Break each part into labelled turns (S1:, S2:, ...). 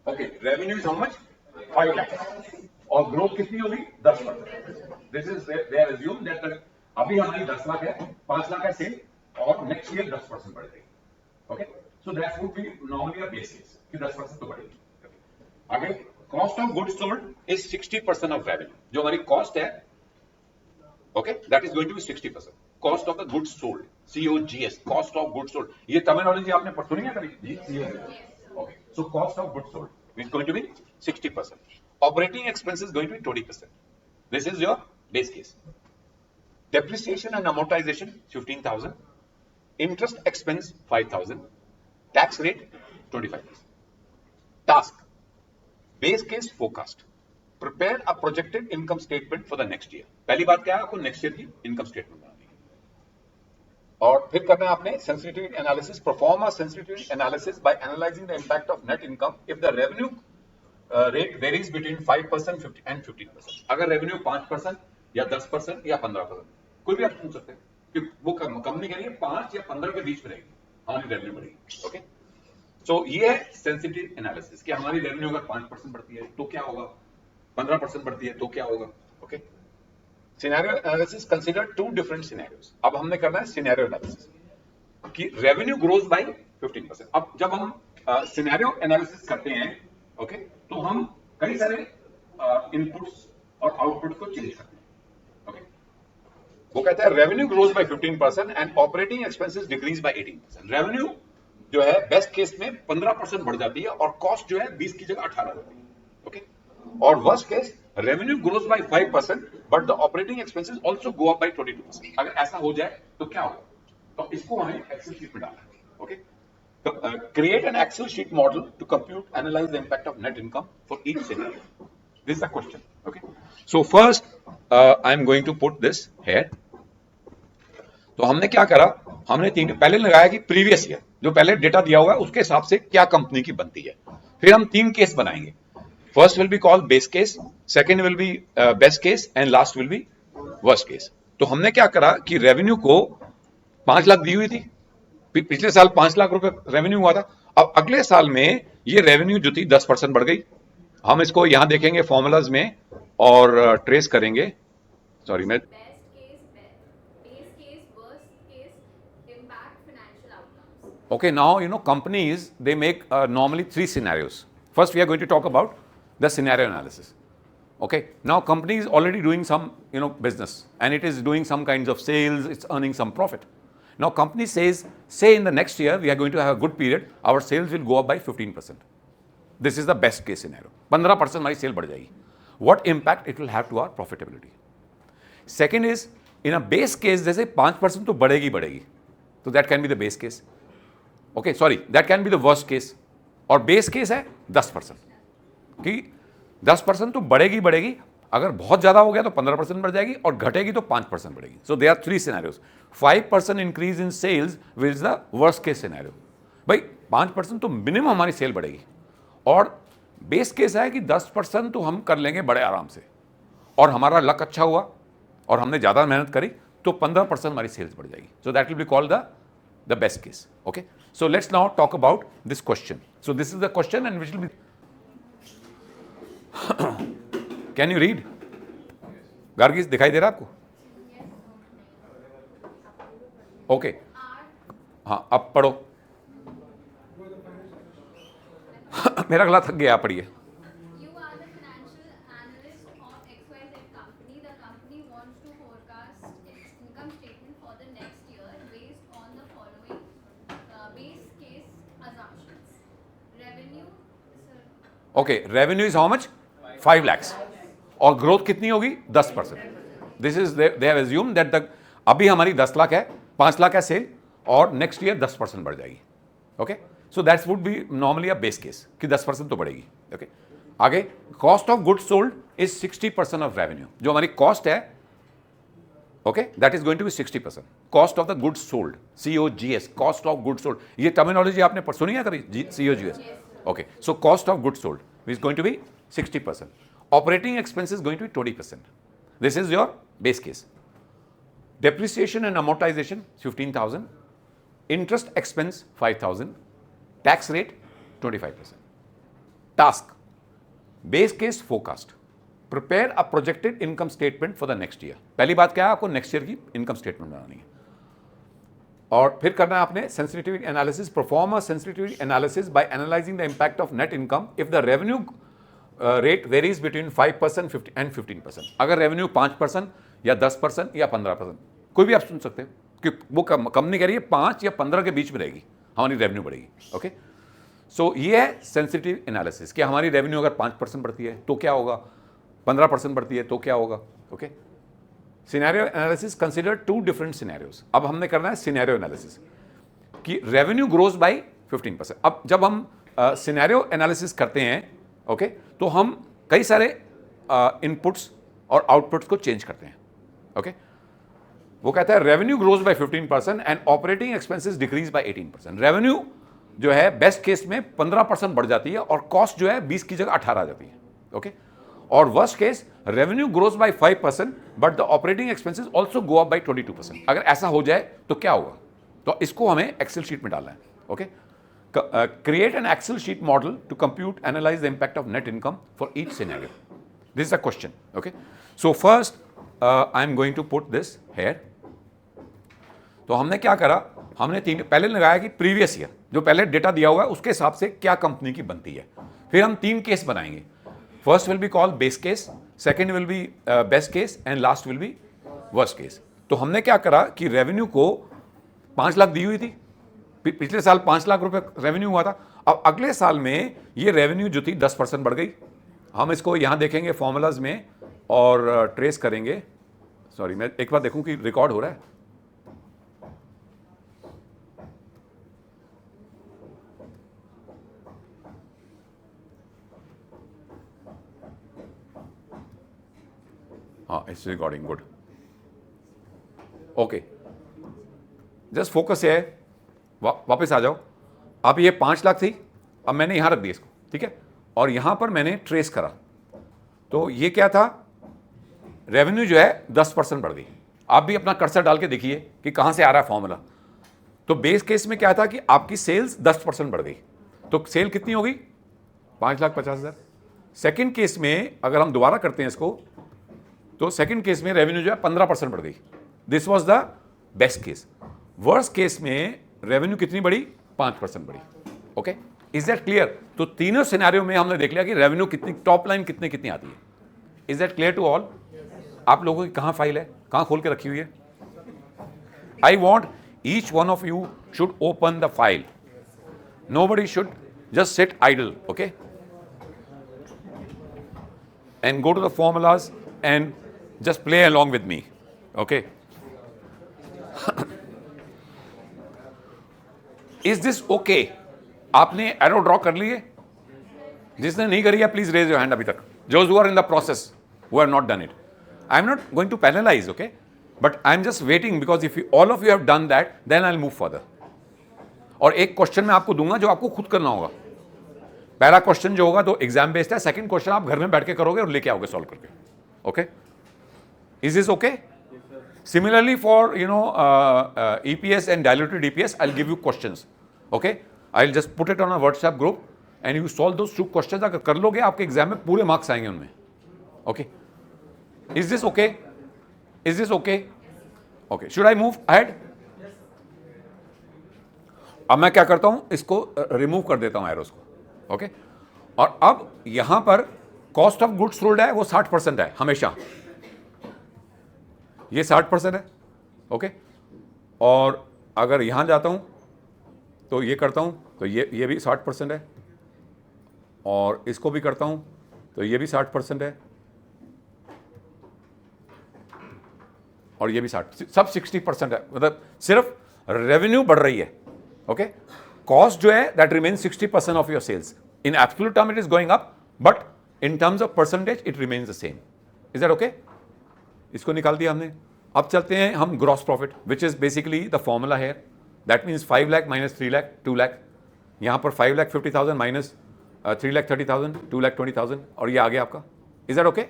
S1: Okay, revenue is how much 5 lakh और growth कितनी होगी 10%. This is they are assume that अभी हमारी 10 लाख है, 5 लाख है सेल और नेक्स्ट ईयर 10% बढ़ जाएगी. Okay, so that would be normally a base case कि 10% तो बढ़ेगी. आगे cost of goods sold is 60% of revenue. जो हमारी कॉस्ट है, okay, that is going to be 60%. Cost of the goods sold, COGS, cost of goods sold. ये terminology आपने सुनी है कभी जी? Okay, so cost of goods sold is going to be 60%. Operating expenses going to B 20%. This is your base case. Depreciation and amortization 15,000, interest expense 5,000, tax rate 25%. Task, base case forecast, prepare a projected income statement for the next year. पहली बात क्या है, आपको next year की income statement बनानी है और फिर करना है आपने sensitivity analysis. Perform a sensitivity analysis bye analysing the impact of net income if the revenue rate varies between 5% and 15%. अगर रेवेन्यू 5% या 10% या 15%, कोई भी आप पूछ सकते हैं कि वो कंपनी कह रही है 5 या 15 के बीच में रहेगी, हमारी रेवेन्यू बढ़ेगी. ओके, सो ये है सेंसिटिव एनालिसिस कि हमारी रेवेन्यू अगर 5% बढ़ती है तो क्या होगा, 15% बढ़ती है तो क्या होगा. Okay, scenario analysis consider 2 different scenarios. अब हमने करना है सिनेरियो एनालिसिस कि रेवेन्यू ग्रोज बाय 15%. अब जब हम सिनेरियो एनालिसिस करते हैं, ओके, तो हम कई सारे इनपुट्स और आउटपुट को चेंज करते हैं. ओके, वो कहता है revenue grows bye 15% and operating expenses decrease by 18%. Revenue जो है बेस्ट केस में 15% बढ़ जाती है और कॉस्ट जो है 20 की जगह 18 होती है. ओके, और worst case revenue grows bye 5% but the operating expenses also go up by 22%. अगर ऐसा हो जाए तो क्या होगा, तो इसको हमें एक्सेल शीट में डालना है. Okay, create an Excel sheet model to compute, analyze the impact of net income for each scenario. This is the question. Okay, so first I'm going to put this here. तो हमने क्या करा, हमने पहले लगाया कि प्रीवियस ईयर जो पहले डेटा दिया हुआ है उसके हिसाब से क्या कंपनी की बनती है. फिर हम 3 केस बनाएंगे. First will be called base case, second will be best case and last will be worst case. तो हमने क्या करा कि रेवेन्यू को 5 लाख दी हुई थी, पिछले साल 5 लाख रुपए रेवेन्यू हुआ था. अब अगले साल में ये रेवेन्यू जो थी 10% बढ़ गई. हम इसको यहां देखेंगे फॉर्मूलाज में और ट्रेस करेंगे. सॉरी, मैं okay, now companies, they make normally 3 scenarios. First we are going to talk about the scenario analysis. Okay, now company is already doing some business and it is doing some kinds of sales, it's earning some profit. Now company says, say in the next year we are going to have a good period, our sales will go up by 15%. This is the best case scenario. 15% हमारी cell बढ़ जाएगी. What impact it will have to our profitability? Second is, in a base case जैसे 5% तो बढ़ेगी, तो that can be the base case. Okay, sorry, that can be the worst case. और base case है 10% कि 10% तो बढ़ेगी. अगर बहुत ज्यादा हो गया तो 15% बढ़ जाएगी और घटेगी तो 5% बढ़ेगी. So they are 3 scenarios. 5% increase in sales which is the worst case scenario. भाई 5% तो मिनिमम हमारी सेल बढ़ेगी और बेस केस है कि 10% तो हम कर लेंगे बड़े आराम से और हमारा लक अच्छा हुआ और हमने ज्यादा मेहनत करी तो 15% हमारी सेल्स बढ़ जाएगी. So that will be called the best case. Okay, so let's now talk about this question. So this is the question and which will be can you read? गार्गीस दिखाई दे रहा आपको? ओके, हाँ अब पढ़ो. मेरा गला थक गया, पढ़िए. Okay, revenue is how much 5 lakhs और ग्रोथ कितनी होगी 10%. This is they have assumed that the अभी हमारी 10 लाख है, 5 लाख है सेल और नेक्स्ट ईयर 10% बढ़ जाएगी. Okay, so that's would be normally a base case कि 10% तो बढ़ेगी. ओके, आगे cost of goods sold is 60% of revenue. जो हमारी कॉस्ट है, okay, that is going to be 60%. Cost of the goods sold, COGS, cost of goods sold. ये terminology आपने सुनी है कभी, COGS? Okay, so cost of goods sold is going to be 60%. Operating expense is going to be 20%. This is your base case. Depreciation and amortization 15,000. Interest expense 5,000. Tax rate 25%.
S2: Task, base case forecast, prepare a projected income statement for the next year. पहली बात क्या है, आपको next year की income statement बनानी है। और फिर करना है आपने sensitivity analysis, perform a sensitivity analysis bye analysing the impact of net income if the revenue rate varies between 5% and 15%। अगर रेवेन्यू 5% या 10% या 15%, कोई भी आप सुन सकते हो कि वो कंपनी कह रही है 5 या 15 के बीच में रहेगी हमारी रेवेन्यू बढ़ेगी। ओके, सो ये है सेंसिटिव एनालिसिस कि हमारी रेवेन्यू अगर 5% बढ़ती है तो क्या होगा, 15% बढ़ती है तो क्या होगा। Okay, scenario analysis consider 2 different scenarios. अब हमने करना है सिनेरियो एनालिसिस कि रेवेन्यू ग्रोज बाय 15%। अब जब हम सिनेरियो एनालिसिस करते हैं, ओके, तो हम कई सारे इनपुट्स और आउटपुट्स को चेंज करते हैं। ओके, वो कहता है revenue grows bye 15% and operating expenses decrease by 18%। Revenue जो है बेस्ट केस में 15% बढ़ जाती है और कॉस्ट जो है 20 की जगह 18 आ जाती है। ओके, और worst case revenue grows bye 5% but the operating expenses also go up by 22%। अगर ऐसा हो जाए तो क्या होगा, तो इसको हमें एक्सेल शीट में डालना है। Okay, create an Excel sheet model to compute, analyze the impact of net income for each scenario. This is a question. Okay, so first I am going to put this here. तो हमने क्या करा, हमने पहले लगाया कि previous year जो पहले डेटा दिया हुआ है उसके हिसाब से क्या कंपनी की बनती है। फिर हम 3 केस बनाएंगे। First will be called base case, second will be best case and last will be worst case. तो हमने क्या करा कि रेवेन्यू को 5 लाख दी हुई थी, पिछले साल 5 लाख रुपए रेवेन्यू हुआ था। अब अगले साल में ये रेवेन्यू जो थी 10% बढ़ गई। हम इसको यहां देखेंगे फॉर्मूलाज में और ट्रेस करेंगे। सॉरी, मैं एक बार देखूं कि रिकॉर्ड हो रहा है। हाँ, it's recording, good. Okay, just focus है, वापस आ जाओ। अब ये 5 लाख थी, अब मैंने यहां रख दिया इसको, ठीक है, और यहां पर मैंने ट्रेस करा तो ये क्या था, रेवेन्यू जो है 10% बढ़ गई। आप भी अपना कर्सर डाल के देखिए कि कहां से आ रहा है फॉर्मूला। तो बेस केस में क्या था कि आपकी सेल्स 10% बढ़ गई, तो सेल कितनी होगी, 5,50,000। सेकेंड केस में अगर हम दोबारा करते हैं इसको, तो सेकेंड केस में रेवेन्यू जो है 15% बढ़ गई। This was the best case. Worst case में रेवेन्यू कितनी बढ़ी, 5% बढ़ी। Okay, is that clear. तो तीनों सिनेरियो में हमने देख लिया कि रेवेन्यू कितनी, टॉप लाइन कितनी आती है। Is that clear to all. आप लोगों की कहां फाइल है, कहां खोल के रखी हुई है। I want each one of you should open the file, nobody should just sit idle. Okay, and go to the formulas and just play along with me. Okay, is this okay? आपने arrow draw कर लिए, जिसने नहीं करी है please raise your hand अभी तक। Those who are in the process, who have not done it, I am not going to penalize, okay, but I am just waiting because if you, all of you have done that, then I'll move further. और एक question मैं आपको दूंगा जो आपको खुद करना होगा। पहला क्वेश्चन जो होगा तो एग्जाम बेस्ड है, सेकंड क्वेश्चन आप घर में बैठ के करोगे और लेके आओगे सॉल्व करके। Okay, is this okay? Similarly for EPS and diluted EPS, I'll give you questions. Okay, I'll just put it on a WhatsApp group and you solve those 2 questions. अगर कर लोगे आपके एग्जाम में पूरे मार्क्स आएंगे उनमें। Okay, is this okay? Is this okay? Okay, should I move ahead? अब मैं क्या करता हूं, इसको रिमूव कर देता हूं एरोस को। ओके, और अब यहां पर कॉस्ट ऑफ गुड्स सोल्ड है वो 60% है हमेशा, ये 60% है। ओके, और अगर यहां जाता हूं तो ये करता हूं तो ये भी 60% है, और इसको भी करता हूं तो ये भी 60% है, और ये भी 60, सब 60% है। मतलब सिर्फ रेवेन्यू बढ़ रही है। ओके, कॉस्ट जो है that remains 60% of your sales. In absolute term it is going up, but in terms of percentage it remains the same. Is that okay? इसको निकाल दिया हमने। अब चलते हैं हम gross profit, which is basically the formula है। That means 5 lakh minus 3 lakh 2 lakh. यहाँ पर 5,50,000 माइनस 3,30,000 2,20,000, और ये आ गया आपका। Is that okay?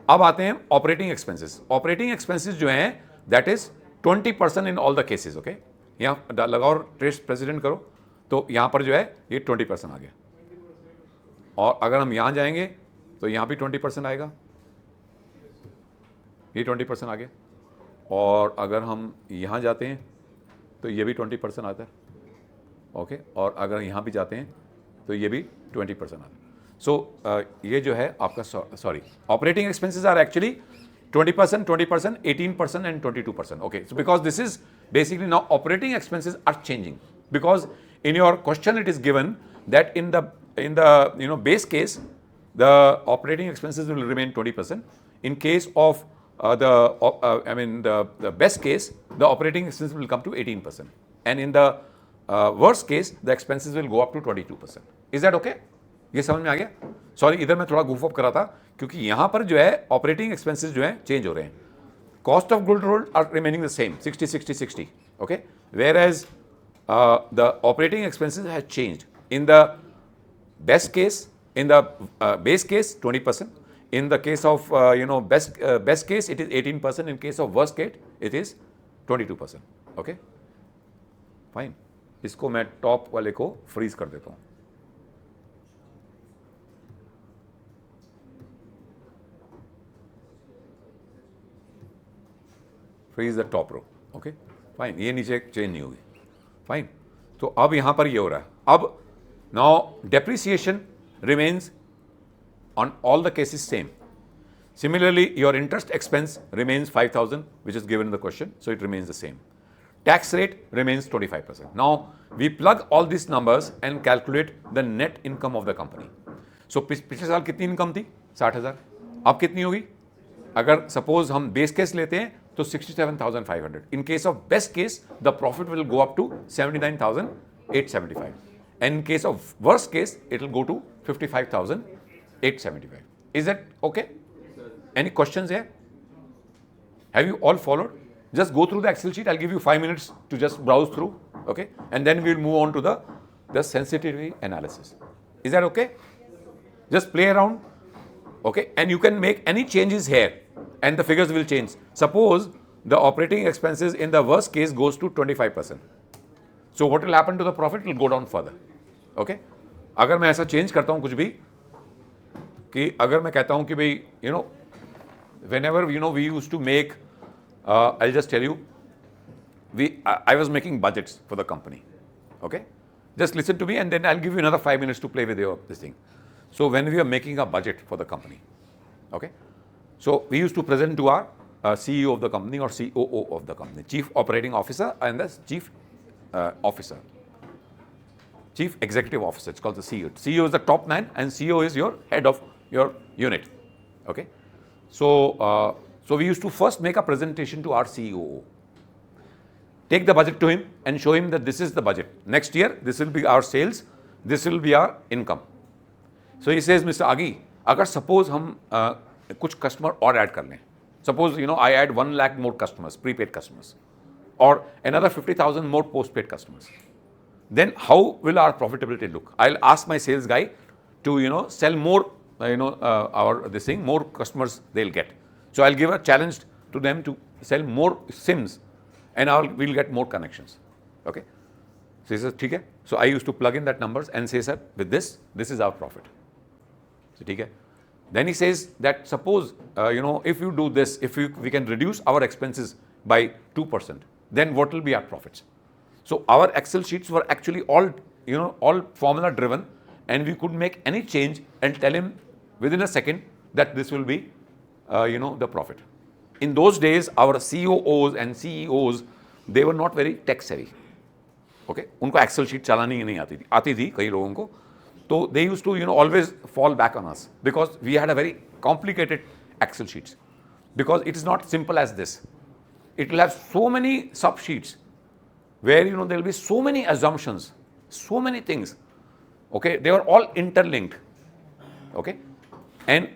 S2: अब आते हैं ऑपरेटिंग एक्सपेंसेस। ऑपरेटिंग एक्सपेंसेस जो हैं that is 20% in all the cases. Okay, यहाँ लगाओ और ट्रेस प्रेसिडेंट करो, तो यहाँ पर जो है ये 20% आ गया। और अगर हम यहाँ जाएंगे तो यहाँ भी 20% आएगा, ये 20% आ गया, और अगर हम यहाँ जाते हैं तो ये भी 20% आता है, ओके, और अगर यहाँ भी जाते हैं तो ये भी 20% आता है। सो ये जो है आपका, sorry, operating expenses are actually 20%, 20%, 18% and 22%. Okay, so because this is basically now operating expenses are changing, because in your question it is given that in the base case the operating expenses will remain 20%. In case of the best case, the operating expenses will come to 18%, and in the worst case the expenses will go up to 22%. Is that okay? ये समझ में आ गया? Sorry, इधर मैं थोड़ा goof up करा था क्योंकि यहाँ पर जो है ऑपरेटिंग एक्सपेंसेस जो है चेंज हो रहे हैं. Cost of good sold are remaining the same 60-60-60, okay, whereas the operating expenses has changed. In the best case, in the base case 20%, in the case of best case it is 18%, in case of worst case it is 22%. okay, fine. इसको मैं top वाले को freeze कर देता हूँ. Freeze the top row. Okay, fine, ये नीचे change नहीं होगी. फाइन, तो अब यहां पर ये हो रहा है. अब now depreciation remains on all the cases same. Similarly, your interest expense remains 5,000, which is given in the question, so it remains the same. Tax rate remains 25%. Now we plug all these numbers and calculate the net income of the company. So पिछले साल कितनी income थी? 60,000. अब कितनी होगी? अगर suppose हम base case लेते हैं तो 67,500. In case of best case, the profit will go up to 79,875. And in case of worst case, it will go to 55,875. Is that okay? Any questions here? Have you all followed? Just go through the Excel sheet. I'll give you 5 minutes to just browse through, okay? And then we'll move on to the sensitivity analysis. Is that okay? Just play around, okay? And you can make any changes here, and the figures will change. Suppose the operating expenses in the worst case goes to 25%. So what will happen to the profit? It will go down further. Okay? अगर मैं ऐसा change करता हूं कुछ भी, कि अगर मैं कहता हूं कि भाई whenever we used to make, I'll just tell you, I was making budgets for the company. Okay? Just listen to me and then I'll give you another 5 minutes to play with this thing. So when we are making a budget for the company, okay? So we used to present to our CEO of the company or COO of the company, Chief Operating Officer and the Chief Officer. Chief Executive Officer, it's called the CEO. CEO is the top man and CEO is your head of your unit. Okay? So, so we used to first make a presentation to our CEO. Take the budget to him and show him that this is the budget. Next year, this will be our sales, this will be our income. So he says, Mr. Agi, अगर suppose हम कुछ customer और add कर लें, suppose I add 1 lakh more customers, prepaid customers, or another 50,000 more postpaid customers. Then how will our profitability look? I'll ask my sales guy to sell more, more customers they'll get. So I'll give a challenge to them to sell more SIMs, and we'll get more connections. Okay? So he says, ठीक है. So I used to plug in that numbers and say, sir, with this is our profit. So ठीक है. Then he says that suppose if you do this, if we can reduce our expenses by 2%, then what will be our profits? So our Excel sheets were actually all formula driven, and we could make any change and tell him within a second that this will be the profit. In those days, our COOs and CEOs, they were not very tech savvy. Okay, उनको Excel sheet चलानी ही नहीं आती थी कई लोगों को. So they used to always fall back on us because we had a very complicated Excel sheets, because it is not simple as this. It will have so many sub sheets where there will be so many assumptions, so many things. Okay, they were all interlinked. Okay, and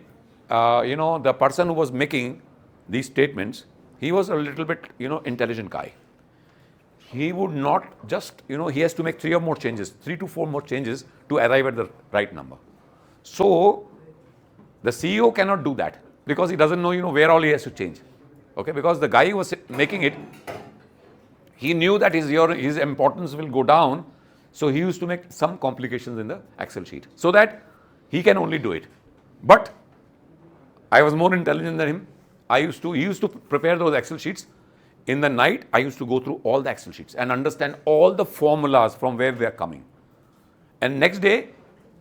S2: the person who was making these statements, he was a little bit intelligent guy. He would not just he has to make 3 to 4 more changes to arrive at the right number. So the CEO cannot do that because he doesn't know where all he has to change. Okay, because the guy who was making it, he knew that his importance will go down, so he used to make some complications in the Excel sheet so that he can only do it. But I was more intelligent than him. He used to prepare those Excel sheets. In the night, I used to go through all the Excel sheets and understand all the formulas from where they are coming. And next day,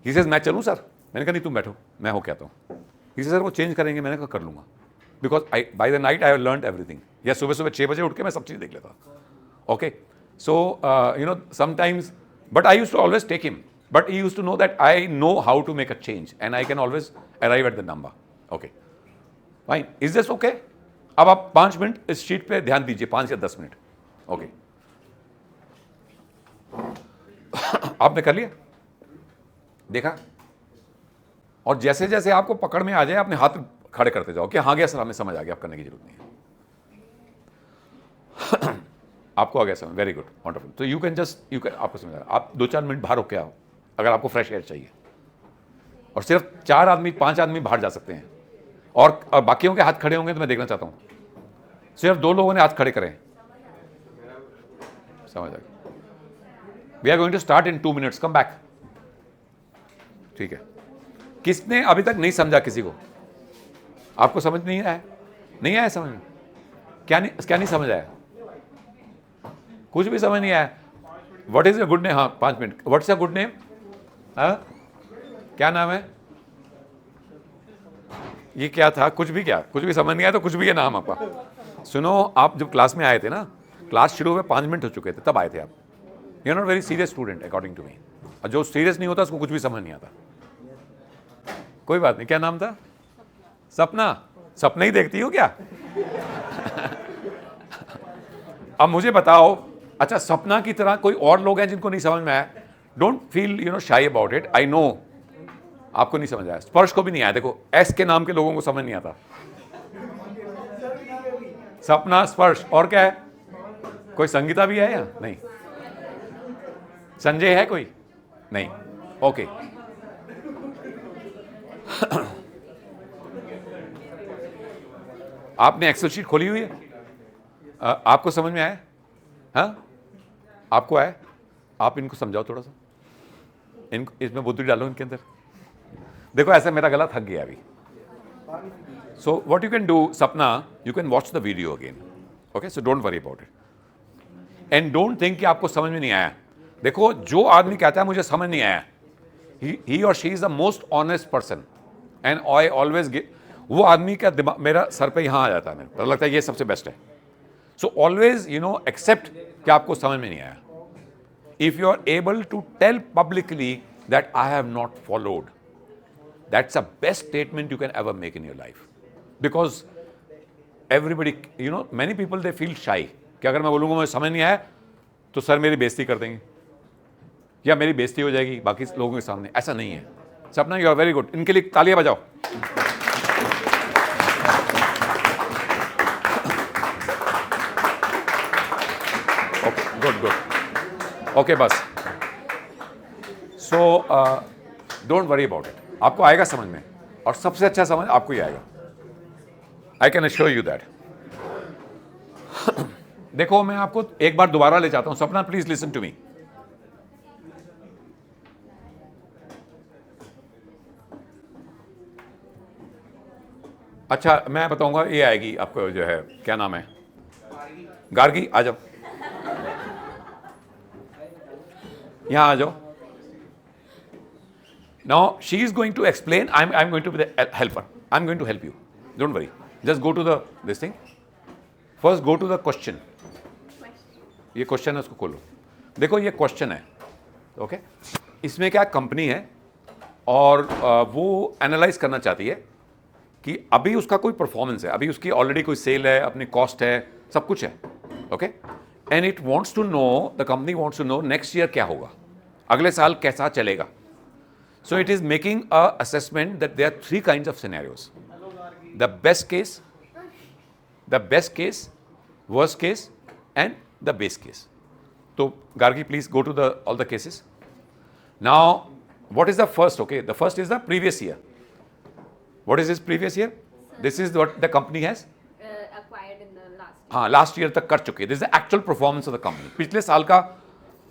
S2: he says, मैं चलूँ sir? मैंने कहा नहीं तुम बैठो, मैं हो क्या आता हूँ. He says, सर वो चेंज करेंगे. मैंने कहा कर लूँगा. Because by the night I have learned everything. या सुबह सुबह 6 बजे उठ के मैं सब चीज़ देख लेता. Okay, so sometimes, but I used to always take him. But he used to know that I know how to make a change and I can always arrive at the number. Okay, fine. Is this okay? अब आप 5 minute इस sheet पे ध्यान दीजिए, 5 या 10 minute. Okay, आपने कर लिया, देखा, और जैसे जैसे आपको पकड़ में आ जाए अपने हाथ खड़े करते जाओ कि हाँ गया सर, हमें समझ आ गया, आप करने की जरूरत नहीं है. आपको आ गया समझ, वेरी गुड, वंडरफुल. तो यू कैन आपको समझ आ रहा. आप 2-4 मिनट बाहर होके आओ अगर आपको फ्रेश एयर चाहिए. और सिर्फ 4 आदमी 5 आदमी बाहर जा सकते हैं, और बाकियों के हाथ खड़े होंगे तो मैं देखना चाहता हूं. सिर्फ 2 लोगों ने हाथ खड़े करें. समझ आ गया. We are going to start in 2 minutes. Come back. ठीक है. किसने अभी तक नहीं समझा? किसी को आपको समझ नहीं आया? नहीं आया समझ में? क्या नहीं समझ आया? कुछ भी समझ नहीं आया? What is your good name? हाँ 5 minute. What's your good name? हाँ क्या नाम है? ये क्या था? कुछ भी समझ नहीं आया तो कुछ भी है नाम आपका. सुनो, आप जब क्लास में आए थे ना, क्लास शुरू हुए 5 मिनट हो चुके थे, तब आए थे आप. You are not very serious student according to me. और जो सीरियस नहीं होता उसको कुछ भी समझ नहीं आता. कोई बात नहीं. क्या नाम था? सपना. सपना ही देखती हो क्या? अब मुझे बताओ, अच्छा सपना की तरह कोई और लोग हैं जिनको नहीं समझ में आया? डोंट फील शाई अबाउट इट. आई नो आपको नहीं समझ आया. स्पर्श को भी नहीं आया. देखो एस के नाम के लोगों को समझ नहीं आता. सपना, स्पर्श, और क्या है? कोई संगीता भी है या नहीं? संजय है कोई? नहीं. ओके. आपने एक्सेल शीट खोली हुई है? आपको समझ में आया? हाँ आपको आया? आप इनको समझाओ थोड़ा सा. इनको इसमें बुद्धि डालो इनके अंदर. देखो ऐसा मेरा गला थक गया अभी. So what you can do Sapna, you can watch the video again. Okay, so don't worry about it and don't think कि आपको समझ में नहीं आया. देखो जो आदमी कहता है मुझे समझ नहीं आया, ही और she is the most honest person and I always give. वो आदमी का दिमाग मेरा सर पे यहाँ आ जाता है. मेरे लगता है ये सबसे बेस्ट है. सो ऑलवेज एक्सेप्ट कि आपको समझ में नहीं आया. If you are able to tell publicly that I have not followed, that's the best statement you can ever make in your life, because everybody, many people they feel shy कि अगर मैं बोलूँगा मुझे समझ नहीं आया तो सर मेरी बेइज्जती कर देंगे या मेरी बेइज्जती हो जाएगी बाकी लोगों के सामने. ऐसा नहीं है. सपना, यू आर वेरी गुड. इनके लिए तालियां बजाओ. Okay, good. ओके बस. सो डोंट वरी अबाउट इट. आपको आएगा समझ में, और सबसे अच्छा समझ आपको ही आएगा. I can assure you that. देखो मैं आपको एक बार दोबारा ले जाता हूं. सपना प्लीज लिसन टू मी. अच्छा मैं बताऊंगा, ये आएगी आपको जो है, क्या नाम है? गार्गी. आ जाओ, यहां आ जाओ. Now she is going to explain. I'm going to be the helper. I'm going to help you. Don't worry. Just go to this thing. First go to the question. ये क्वेश्चन है, उसको खोलो. देखो ये क्वेश्चन है. Okay, इसमें क्या company है और वो एनालाइज करना चाहती है कि अभी उसका कोई परफॉर्मेंस है, अभी उसकी ऑलरेडी कोई सेल है, अपनी कॉस्ट है, सब कुछ है. Okay, and it wants to know, the company wants to know next year क्या होगा, अगले साल कैसा चलेगा. So it is making a assessment that there are 3 kinds of scenarios: the best case, worst case, and the base case. So Gargi, please go to all the cases. Now, what is the first? Okay, the first is the previous year. What is this previous year? This is what the company has
S3: acquired in the last.
S2: हाँ, last year तक कर चुके. This is the actual performance of the company. पिछले साल का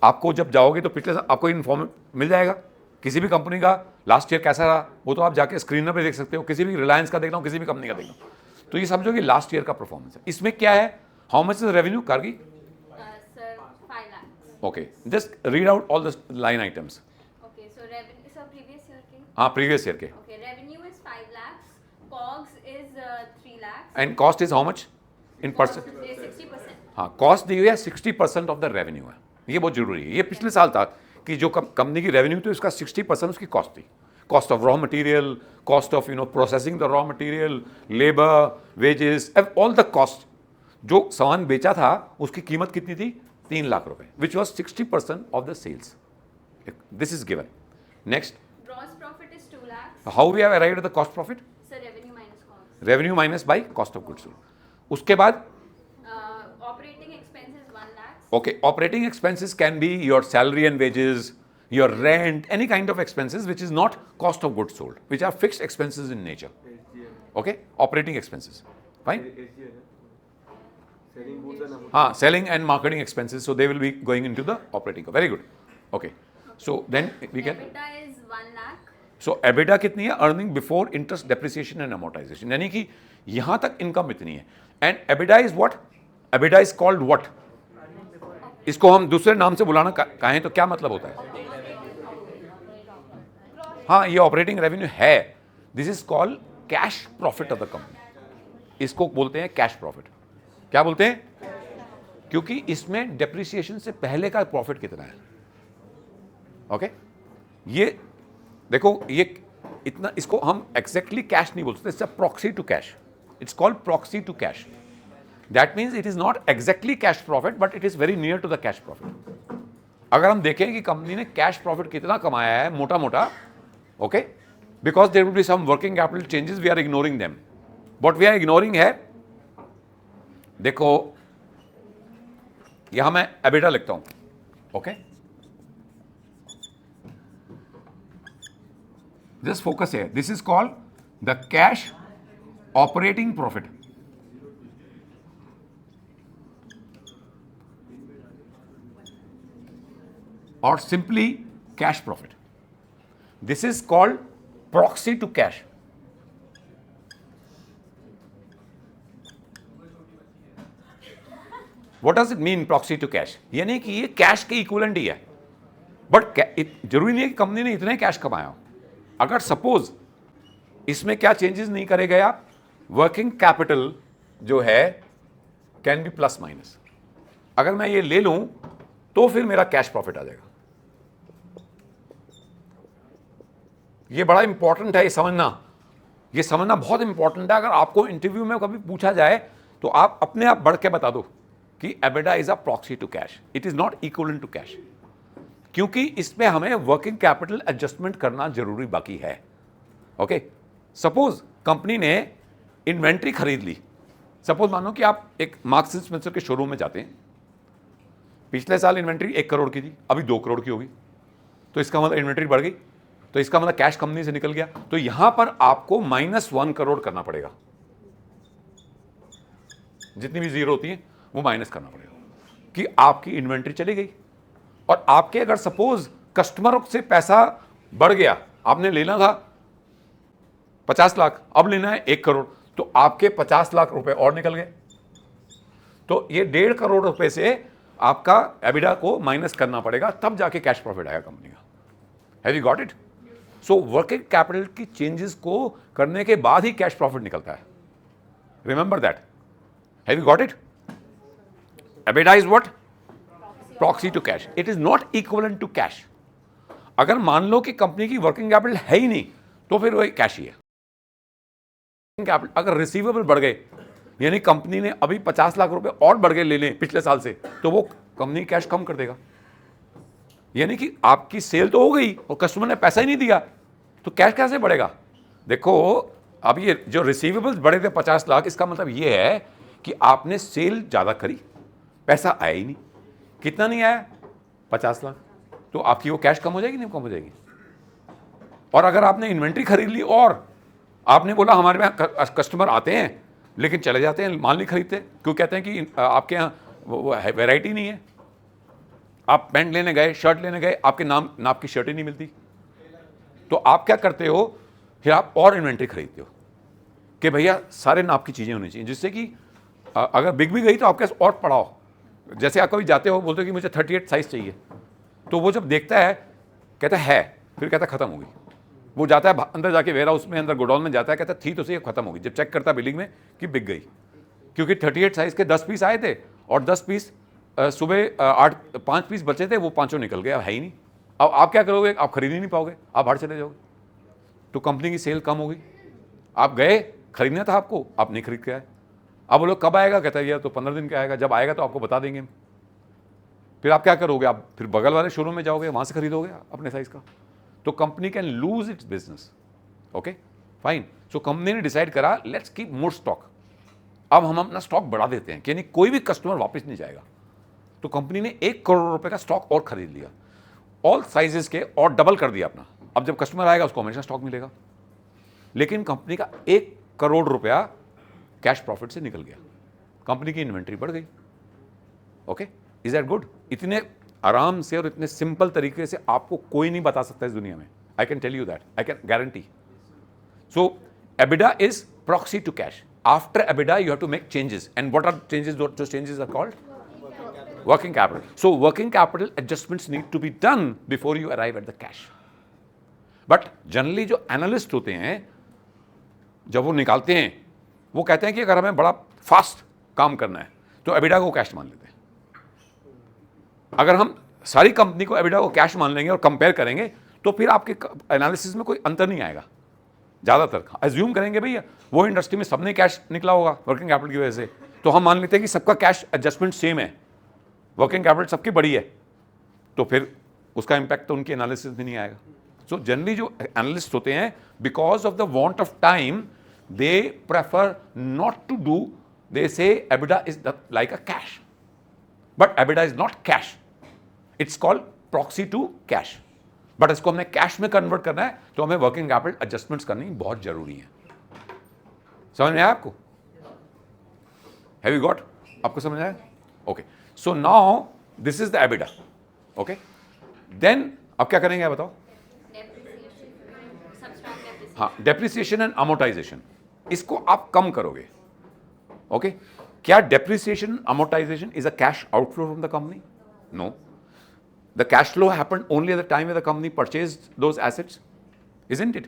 S2: आपको जब जाओगे तो पिछले साल आपको इन्फॉर्म मिल जाएगा. किसी भी कंपनी का लास्ट ईयर कैसा रहा वो तो आप जाके स्क्रीनर पे देख सकते हो, किसी भी रिलायंस का देख लो, किसी भी कंपनी का देख लो, तो ये समझो कि लास्ट ईयर का परफॉर्मेंस है। इसमें क्या है, how much is revenue Kargi?
S3: Sir, 5 lakhs.
S2: Okay, just read out all the line items.
S3: Okay, so revenue, so previous year के.
S2: हाँ, प्रीवियस ईयर के।
S3: Okay, revenue is 5 lakhs, COGS is 3 lakhs.
S2: And cost is how much in percent?
S3: 60%.
S2: हाँ, cost दी हुई है 60% of the revenue है, ये बहुत जरूरी है। ये पिछले साल था कि जो कंपनी की रेवेन्यू थी उसका 60% उसकी कॉस्ट थी, cost of raw material, cost of processing the raw material, labour, wages, all the cost. जो सामान बेचा था उसकी कीमत कितनी थी? 3 लाख रुपए, which was 60% of the sales. This is given. Next,
S3: Gross profit is 2 lakhs.
S2: How we have arrived at the cost profit?
S3: Sir, revenue minus COGS.
S2: Revenue minus by cost of goods sold. उसके बाद
S3: Operating expenses 1 lakhs.
S2: okay, operating expenses can be your salary and wages, your rent, any kind of expenses which is not cost of goods sold, which are fixed expenses in nature. Okay, operating expenses, fine. हाँ, selling and marketing expenses, so they will be going into the operating. Very good. Okay, so then we can.
S3: EBITDA is 1 lakh.
S2: So EBITDA कितनी है? Earning before interest, depreciation and amortization. यानी कि यहाँ तक income इतनी है. And EBITDA is what? EBITDA is called what? इसको हम दूसरे नाम से बुलाना कहें तो क्या मतलब होता है? हाँ, ये ऑपरेटिंग रेवेन्यू है। This is called cash profit of the company. इसको बोलते हैं कैश प्रॉफिट। क्या बोलते हैं? क्योंकि इसमें डेप्रिसिएशन से पहले का प्रॉफिट कितना है। ओके, ये देखो, ये इतना, इसको हम एग्जैक्टली कैश नहीं बोल सकते, it's a proxy to cash. It's called proxy to cash. That means it is not exactly cash profit, but it is very near to the cash profit. अगर हम देखें कि कंपनी ने कैश प्रॉफिट कितना कमाया है मोटा मोटा, okay, because there will be some working capital changes, we are ignoring them. What we are ignoring है, देखो यहां मैं एबिटा लिखता हूं, ओके, जस्ट फोकस है, this is called the cash operating profit. or simply cash profit. This is called proxy to cash. What does it mean proxy to cash? यानी कि ये कैश के इक्विवेलेंट ही है, बट जरूरी नहीं है कि कंपनी ने इतने कैश कमाया हो। अगर सपोज इसमें क्या चेंजेस नहीं करे गए आप, वर्किंग कैपिटल जो है कैन बी प्लस माइनस, अगर मैं ये ले लूं तो फिर मेरा कैश प्रॉफिट आ जाएगा। ये बड़ा इंपॉर्टेंट है, ये समझना बहुत इंपॉर्टेंट है। अगर आपको इंटरव्यू में कभी पूछा जाए तो आप अपने आप बढ़ के बता दो कि EBITDA is a proxy to cash, it is not equivalent to cash, क्योंकि इसमें हमें वर्किंग कैपिटल एडजस्टमेंट करना जरूरी बाकी है। ओके, सपोज कंपनी ने इन्वेंट्री खरीद ली। सपोज मानो कि आप एक मार्क्स एंड स्पेंसर के शोरूम में जाते हैं, पिछले साल इन्वेंट्री 1 करोड़ की थी, अभी 2 करोड़ की होगी, तो इसका मतलब इन्वेंट्री बढ़ गई, तो इसका मतलब कैश कंपनी से निकल गया। तो यहां पर आपको -1 करोड़ करना पड़ेगा, जितनी भी जीरो होती है वो माइनस करना पड़ेगा कि आपकी इन्वेंट्री चली गई। और आपके अगर सपोज कस्टमरों से पैसा बढ़ गया, आपने लेना था 50 लाख, अब लेना है 1 करोड़, तो आपके 50 लाख रुपए और निकल गए। तो ये 1.5 करोड़ रुपए से आपका एबिटा को माइनस करना पड़ेगा, तब जाके कैश प्रॉफिट आएगा कंपनी का। Have you got it? So working capital की चेंजेस को करने के बाद ही कैश प्रॉफिट निकलता है। Remember that. Have you got it? EBITDA is what? Proxy to cash. It is not equivalent to cash. अगर मान लो कि कंपनी की वर्किंग कैपिटल है ही नहीं, तो फिर वही कैश ही है। कैपिटल अगर रिसीवेबल बढ़ गए, यानी कंपनी ने अभी 50 लाख रुपए और बढ़ गए ले लें पिछले साल से, तो वो कंपनी कैश कम कर देगा। यानी कि आपकी सेल तो हो गई और कस्टमर ने पैसा ही नहीं दिया, तो कैश कैसे बढ़ेगा? देखो, अब ये जो रिसीवेबल्स बढ़े थे 50 लाख, इसका मतलब ये है कि आपने सेल ज़्यादा करी, पैसा आया ही नहीं। कितना नहीं आया? 50 लाख। तो आपकी वो कैश कम हो जाएगी, नहीं कम हो जाएगी? और अगर आपने इन्वेंट्री खरीद ली और आपने बोला हमारे यहाँ कस्टमर आते हैं लेकिन चले जाते हैं, माल नहीं खरीदते, क्यों? कहते हैं कि आपके यहाँ वैरायटी नहीं है। आप पैंट लेने गए, शर्ट लेने गए, आपके नाप की शर्ट ही नहीं मिलती, तो आप क्या करते हो, फिर आप और इन्वेंट्री खरीदते हो कि भैया सारे नाप की चीज़ें होनी चाहिए, जिससे कि अगर बिक भी गई तो आपके पास और पड़ा हो। जैसे आप कभी जाते हो, बोलते हो कि मुझे 38 साइज़ चाहिए, तो वो जब देखता है कहता है, फिर कहता ख़त्म होगी। वो जाता है अंदर जाके वेयर हाउस में, अंदर गोडाउन में जाता है, कहता थी तो सही, ख़त्म होगी। जब चेक करता है बिलिंग में कि बिक गई, क्योंकि 38 साइज़ के 10 पीस आए थे और 10 पीस सुबह 5 पीस बचे थे, वो पाँचों निकल गए, अब है ही नहीं। अब आप क्या करोगे, आप खरीद ही नहीं पाओगे, आप बाहर चले जाओगे, तो कंपनी की सेल कम होगी। आप गए, खरीदना था आपको, आप नहीं खरीद के आए। अब वो लोग कब आएगा, कहता है यार तो 15 दिन का आएगा, जब आएगा तो आपको बता देंगे। फिर आप क्या करोगे, आप फिर बगल वाले शोरूम में जाओगे, वहाँ से खरीदोगे अपने साइज़ का। तो company can lose its business. Okay fine. So company ने डिसाइड करा लेट्स कीप मोर स्टॉक। अब हम अपना स्टॉक बढ़ा देते हैं कि यानी कोई भी कस्टमर वापस नहीं जाएगा। तो कंपनी ने 1 करोड़ रुपए का स्टॉक और खरीद लिया, ऑल साइजेस के, और डबल कर दिया अपना। अब जब कस्टमर आएगा उसको हमेशा स्टॉक मिलेगा। लेकिन कंपनी का 1 करोड़ रुपया कैश प्रॉफिट से निकल गया, कंपनी की इन्वेंट्री बढ़ गई। Okay, is that good? इतने आराम से और इतने सिंपल तरीके से आपको कोई नहीं बता सकता इस दुनिया में। I can tell you that, I can guarantee. So EBITDA is proxy to cash. After EBITDA you have to make changes, and what are changes? Those changes are called working capital. So working capital adjustments need to be done before you arrive at the cash. But generally जो analyst होते हैं, जब वो निकालते हैं, वो कहते हैं कि अगर हमें बड़ा फास्ट काम करना है तो EBITDA को कैश मान लेते हैं। अगर हम सारी कंपनी को EBITDA को कैश मान लेंगे और कंपेयर करेंगे तो फिर आपके एनालिसिस में कोई अंतर नहीं आएगा। ज़्यादातर एज्यूम करेंगे भैया वो इंडस्ट्री में सबने कैश निकला होगा वर्किंग कैपिटल की वजह से, तो हम मान लेते हैं कि सबका कैश एडजस्टमेंट सेम है, वर्किंग कैपिटल सबकी बड़ी है, तो फिर उसका इम्पैक्ट तो उनके एनालिसिस में नहीं आएगा। सो जनरली जो एनालिस्ट होते हैं, because of the want of time, they prefer not to do, they say EBITDA is like a cash, but EBITDA is not cash, it's called proxy to cash. But इसको हमने cash में convert करना है तो हमें working capital adjustments करनी बहुत जरूरी है। समझ में आया आपको? Have you got? आपको समझ आया? Okay, so now this is the EBITDA। Okay, then अब क्या करेंगे बताओ? हाँ, डेप्रिसिएशन एंड अमोर्टाइजेशन, इसको आप कम करोगे। ओके, क्या depreciation amortisation is a cash outflow from the company? No, the cash flow happened only at the time when the company purchased those assets, isn't it?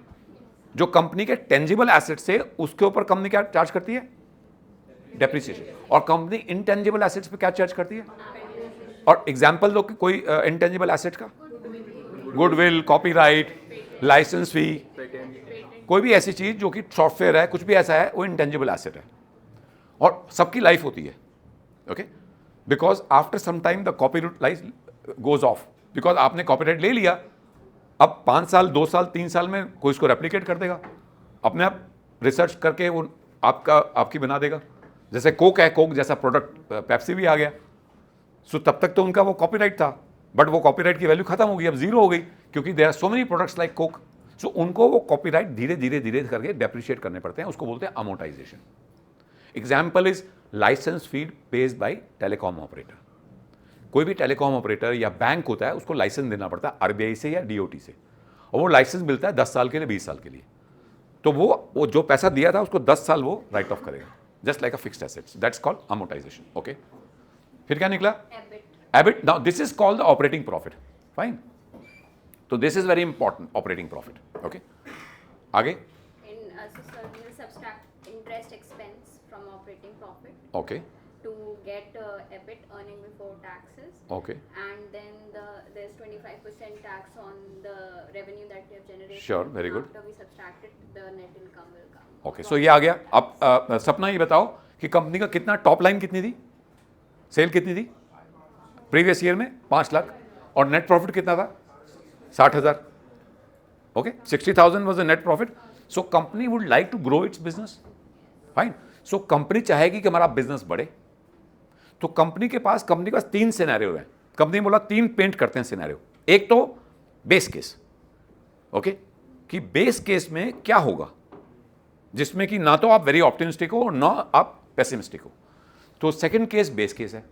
S2: जो कंपनी के tangible assets है उसके ऊपर company क्या charge करती है? Depreciation. और company intangible assets पे क्या चार्ज करती है? और एग्जांपल दो कि कोई इनटेंजिबल एसेट का, गुडविल, कॉपीराइट, लाइसेंस फी, कोई भी ऐसी चीज जो कि सॉफ्टवेयर है, कुछ भी ऐसा है, वो इनटेंजिबल एसेट है और सबकी लाइफ होती है। Okay, because after some time the copyright life goes off, because आपने कॉपीराइट ले लिया, अब 5 साल 2 साल 3 साल में कोई इसको रेप्लिकेट कर देगा, अपने आप रिसर्च करके वो आपकी बना देगा। जैसे कोक है, कोक जैसा प्रोडक्ट पेप्सी भी आ गया, सो तब तक तो उनका वो कॉपीराइट था, बट वो कॉपीराइट की वैल्यू खत्म हो गई, अब जीरो हो गई, क्योंकि there are so many products like Coke. So उनको वो कॉपीराइट धीरे धीरे धीरे करके डेप्रिशिएट करने पड़ते हैं, उसको बोलते हैं amortisation. Example is licence feed pays by telecom operator. कोई भी टेलीकॉम ऑपरेटर या बैंक होता है, उसको लाइसेंस देना पड़ता है RBI से या DOT से, और वो लाइसेंस मिलता है 10 साल के लिए, 20 साल के लिए। तो वो जो पैसा दिया था उसको 10 साल वो राइट ऑफ करेगा, just like a fixed assets, that's called amortization. Okay, फिर क्या निकला? EBIT। Now this is called the operating profit. Fine, तो this is very important, operating profit. Okay, आगे
S3: interest expense from operating profit.
S2: Okay,
S3: To get EBIT, earning before taxes.
S2: Okay,
S3: And then there's 25% tax on the revenue that we have generated.
S2: Sure, very good.
S3: After we subtract it, the net income will come.
S2: Okay, so ये आ गया। अब सपना ये बताओ कि company का कितना टॉप लाइन कितनी थी, सेल कितनी थी प्रीवियस ईयर में? 5 लाख, और नेट प्रॉफिट कितना था? 60,000। Okay, 60,000 was the net profit. So company would like to grow its business. Fine, so company चाहेगी कि हमारा बिजनेस बढ़े, तो कंपनी के पास 3 सिनेरियो हैं। कंपनी बोला 3 पेंट करते हैं सिनेरियो। एक तो बेस केस, ओके, कि बेस केस में क्या होगा, जिसमें कि ना तो आप वेरी ऑप्टिमिस्टिक हो और ना आप पेसिमिस्टिक हो, तो सेकंड केस बेस केस है।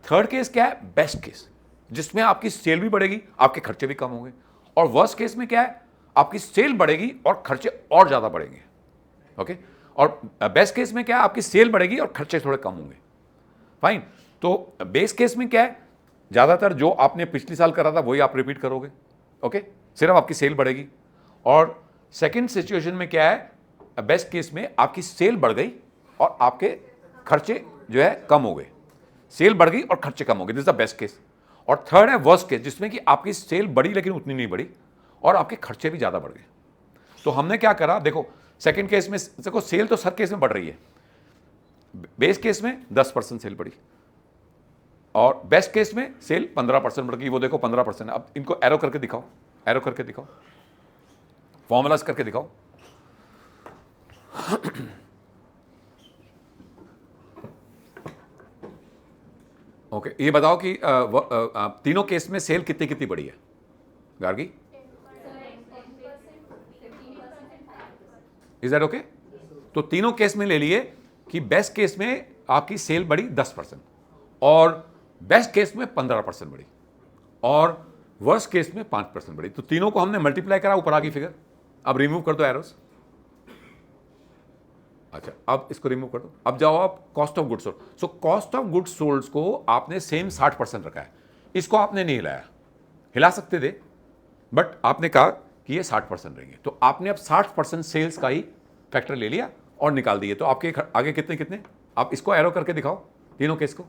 S2: थर्ड केस क्या है? बेस्ट केस, जिसमें आपकी सेल भी बढ़ेगी, आपके खर्चे भी कम होंगे, और वर्स्ट केस में क्या है? आपकी सेल बढ़ेगी और खर्चे और ज़्यादा बढ़ेंगे। ओके, और बेस्ट केस में क्या है, आपकी सेल बढ़ेगी और खर्चे थोड़े कम होंगे। फाइन। तो बेस केस में क्या है, ज़्यादातर जो आपने पिछले साल करा था वही आप रिपीट करोगे। ओके, सिर्फ आपकी सेल बढ़ेगी। और सेकंड सिचुएशन में क्या है, बेस्ट केस में आपकी सेल बढ़ गई और आपके खर्चे जो है कम हो गए। सेल बढ़ गई और खर्चे कम हो गए, this is the best case. और थर्ड है वर्स्ट केस, जिसमें कि आपकी सेल बढ़ी लेकिन उतनी नहीं बढ़ी और आपके खर्चे भी ज़्यादा बढ़ गए। तो हमने क्या करा, देखो सेकंड केस में देखो सेल तो हर केस में बढ़ रही है। बेस केस में 10% सेल बढ़ी और बेस्ट केस में सेल 15% बढ़ गई। वो देखो 15%। अब इनको एरो करके दिखाओ, एरो करके दिखाओ, फॉर्मूलाज करके दिखाओ। ओके, ये बताओ कि तीनों केस में सेल कितनी कितनी बढ़ी है गार्गी? Is that okay? तो तीनों केस में ले लिए कि बेस्ट केस में आपकी सेल बढ़ी 10% और बेस्ट केस में 15% बढ़ी और वर्स्ट केस में 5% बढ़ी। तो तीनों को हमने मल्टीप्लाई करा, ऊपर आ गई फिगर। अब रिमूव कर दो एरोस। अच्छा, अब इसको रिमूव कर दो। अब जाओ आप cost of goods sold. So cost of goods sold को आपने सेम 60% रखा है। इसको आपने नहीं हिलाया, हिला सकते थे बट आपने कहा कि ये 60% रहेंगे। तो आपने अब 60% सेल्स का ही फैक्टर ले लिया और निकाल दिए। तो आपके आगे कितने कितने, आप इसको एरो करके दिखाओ तीनों केस को।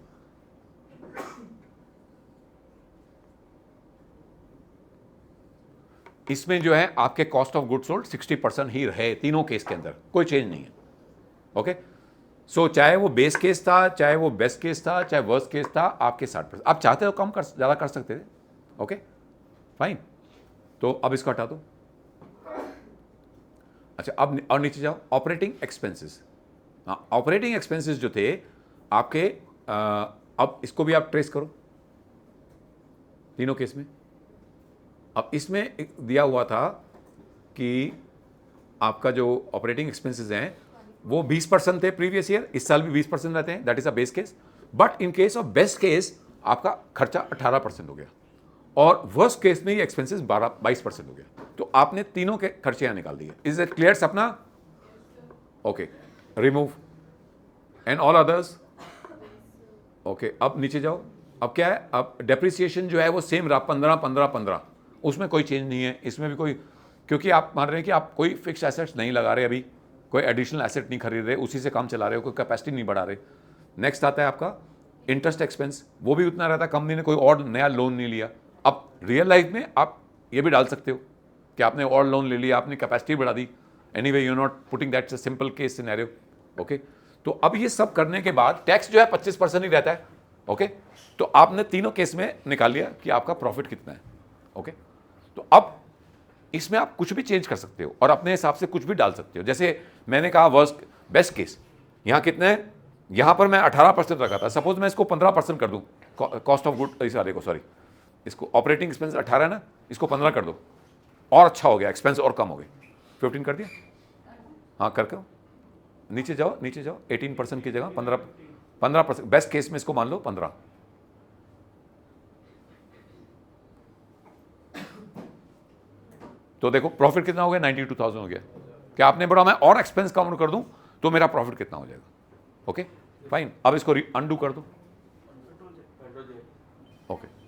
S2: इसमें जो है आपके कॉस्ट ऑफ गुड्स सोल्ड 60% ही रहे तीनों केस के अंदर, कोई चेंज नहीं है। ओके, सो चाहे वो बेस केस था, चाहे वो बेस्ट केस था, चाहे वर्स्ट केस था, आपके 60%। आप चाहते हो कम कर, ज़्यादा कर सकते थे। Okay fine. तो अब इसको हटा दो। अच्छा, अब और नीचे जाओ, ऑपरेटिंग एक्सपेंसेस। हाँ, ऑपरेटिंग एक्सपेंसेस जो थे आपके, अब इसको भी आप ट्रेस करो तीनों केस में। अब इसमें दिया हुआ था कि आपका जो ऑपरेटिंग एक्सपेंसेस हैं वो 20% थे प्रीवियस ईयर, इस साल भी 20% रहते हैं, that is a base case. But in case of best case आपका खर्चा 18% हो गया और वर्स्ट केस में ये एक्सपेंसेस 22% हो गया। तो आपने तीनों के खर्चे यहाँ निकाल दिए। इज इट क्लियर सपना? Okay, remove and all others. Okay, अब नीचे जाओ। अब क्या है, अब डेप्रिसिएशन जो है वो सेम रहा, 15 15 15, उसमें कोई चेंज नहीं है। इसमें भी कोई, क्योंकि आप मान रहे हैं कि आप कोई फिक्स एसेट्स नहीं लगा रहे, अभी कोई एडिशनल एसेट नहीं खरीद रहे, उसी से काम चला रहे हो, कोई कैपेसिटी नहीं बढ़ा रहे। नेक्स्ट आता है आपका इंटरेस्ट एक्सपेंस, वो भी उतना रहता है, कंपनी ने कोई और नया लोन नहीं लिया। अब रियल लाइफ में आप ये भी डाल सकते हो कि आपने और लोन ले लिया, आपने कैपेसिटी बढ़ा दी। Anyway you not putting that simple case scenario. Okay, तो अब ये सब करने के बाद टैक्स जो है 25% ही रहता है। ओके, तो आपने तीनों केस में निकाल लिया कि आपका प्रॉफिट कितना है। ओके, तो अब इसमें आप कुछ भी चेंज कर सकते हो और अपने हिसाब से कुछ भी डाल सकते हो। जैसे मैंने कहा वर्स्ट बेस्ट केस यहाँ कितने हैं, यहाँ पर मैं 18% रखा था, सपोज मैं इसको 15% कर दूँ कॉस्ट ऑफ गुड, इस वाले को, सॉरी इसको ऑपरेटिंग एक्सपेंस 18 है ना, इसको 15 कर दो और अच्छा हो गया, एक्सपेंस और कम हो गए। 15 कर दिया, हाँ कर करो। नीचे जाओ, नीचे जाओ, 18% की जगह 15%। बेस्ट केस में इसको मान लो 15। तो देखो प्रॉफिट कितना हो गया, 92,000 हो गया। क्या आपने बोला मैं और एक्सपेंस काउंट कर दूं तो मेरा प्रॉफिट कितना हो जाएगा? Okay fine. अब इसको अनडू कर दो। Okay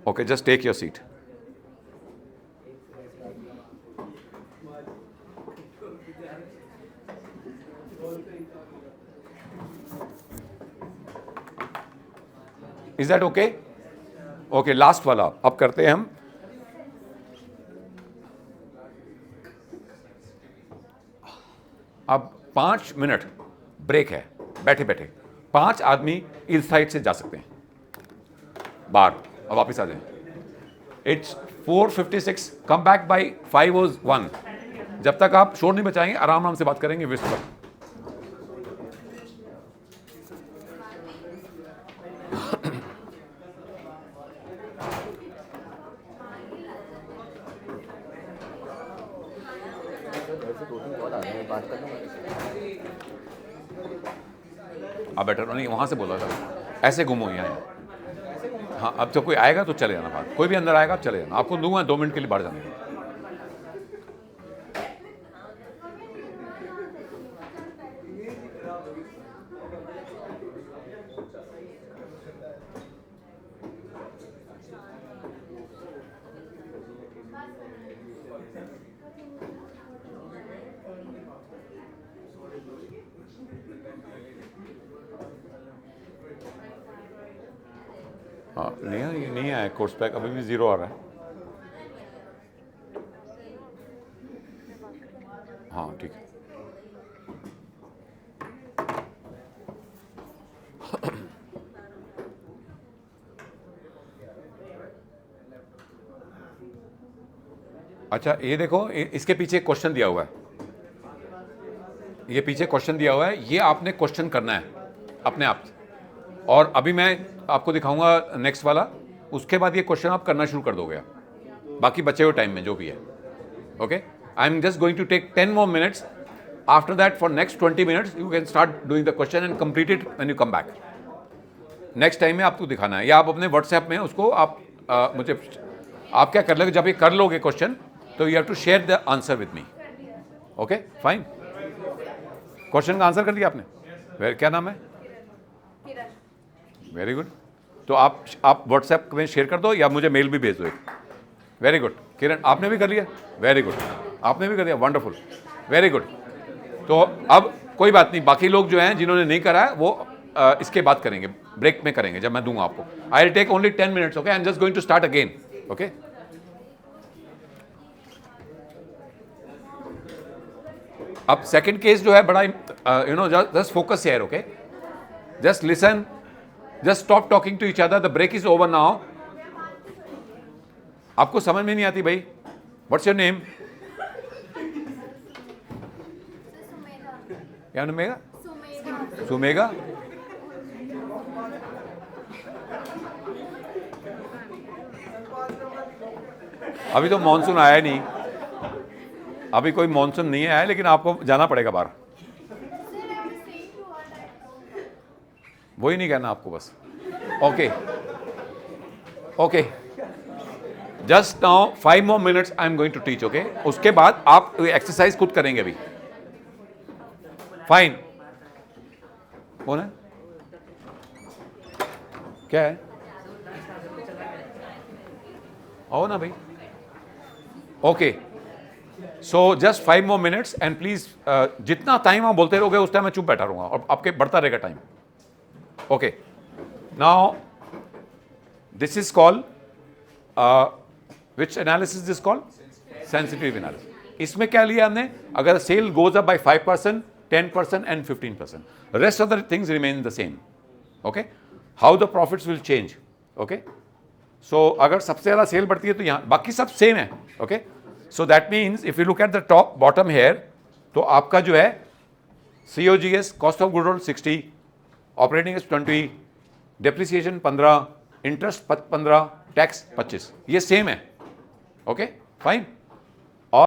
S2: okay, just take your seat. Is that okay? Okay, last वाला अब करते हैं हम। अब 5 मिनट ब्रेक है, बैठे बैठे 5 आदमी इस साइड से जा सकते हैं बाहर। अब वापिस आ जाए। It's 4:56, come back by 5:01। जब तक आप शोर नहीं बचाएंगे आराम आराम से बात करेंगे विश्व पर। आप बेटर नहीं, वहां से बोला था, ऐसे घूमो यहाँ। हाँ, अब तो कोई आएगा तो चले जाना बाहर, कोई भी अंदर आएगा आप चले जाना, आपको दूंगा 2 मिनट के लिए बाहर जाने को। हाँ नहीं आया कोर्स पैक, अभी भी 0 आ रहा है। हाँ ठीक है। अच्छा ये देखो, इसके पीछे क्वेश्चन दिया हुआ है, ये पीछे क्वेश्चन दिया हुआ है, ये आपने क्वेश्चन करना है अपने आप। और अभी मैं आपको दिखाऊंगा नेक्स्ट वाला, उसके बाद ये क्वेश्चन आप करना शुरू कर दोगे बाकी बचे हुए टाइम में जो भी है। Okay, I am just going to take 10 more minutes. After that, for next 20 minutes, you can start doing the question and complete it when you come back. Next time में आपको दिखाना है, या आप अपने व्हाट्सएप में उसको आप मुझे आप क्या कर लोगे, जब ये कर लोगे क्वेश्चन तो you have to share the answer with me. Okay fine, question का आंसर कर दिया आपने? क्या नाम है? Very good. तो आप व्हाट्सएप में शेयर कर दो या मुझे मेल भी भेज दो एक। Very good. किरण आपने भी कर लिया? वेरी गुड, आपने भी कर दिया, वंडरफुल, वेरी गुड। तो अब कोई बात नहीं, बाकी लोग जो हैं जिन्होंने नहीं करा है वो इसके बाद करेंगे, ब्रेक में करेंगे जब मैं दूंगा आपको। I will take only 10 minutes, okay, I am just going to start again. Okay, अब सेकंड केस जो है बड़ा you know, just focus here, okay, just listen, just stop talking to each other, the break is over now. आपको समझ में नहीं आती भाई? What's your name? क्या नाम है? सुमेगा। अभी तो मॉनसून आया नहीं, अभी कोई मॉनसून नहीं आया, लेकिन आपको जाना पड़ेगा बाहर। वही नहीं कहना आपको बस। Okay okay, just now 5 more minutes I am going to teach. Okay, उसके बाद आप एक्सरसाइज खुद करेंगे अभी। फाइन, कौन है? क्या है? आओ ना भाई। Okay, so just 5 more minutes and please जितना टाइम आप बोलते रहोगे उस टाइम मैं चुप बैठा रहूंगा और आपके बढ़ता रहेगा time. Okay, now this is called which analysis this called? Sensitive analysis. इसमें क्या लिया हमने? अगर sale goes up by 5%, 10% and 15%, rest of the things remain the same. Okay, how the profits will change. Okay, so अगर सबसे ज्यादा cell बढ़ती है तो यहाँ बाकी सब सेम है। Okay, so that means if you look at the top bottom here, तो आपका जो है COGS, cost of good 60, operating 20, depreciation 15, interest 15, tax 25, ये सेम है। Okay fine.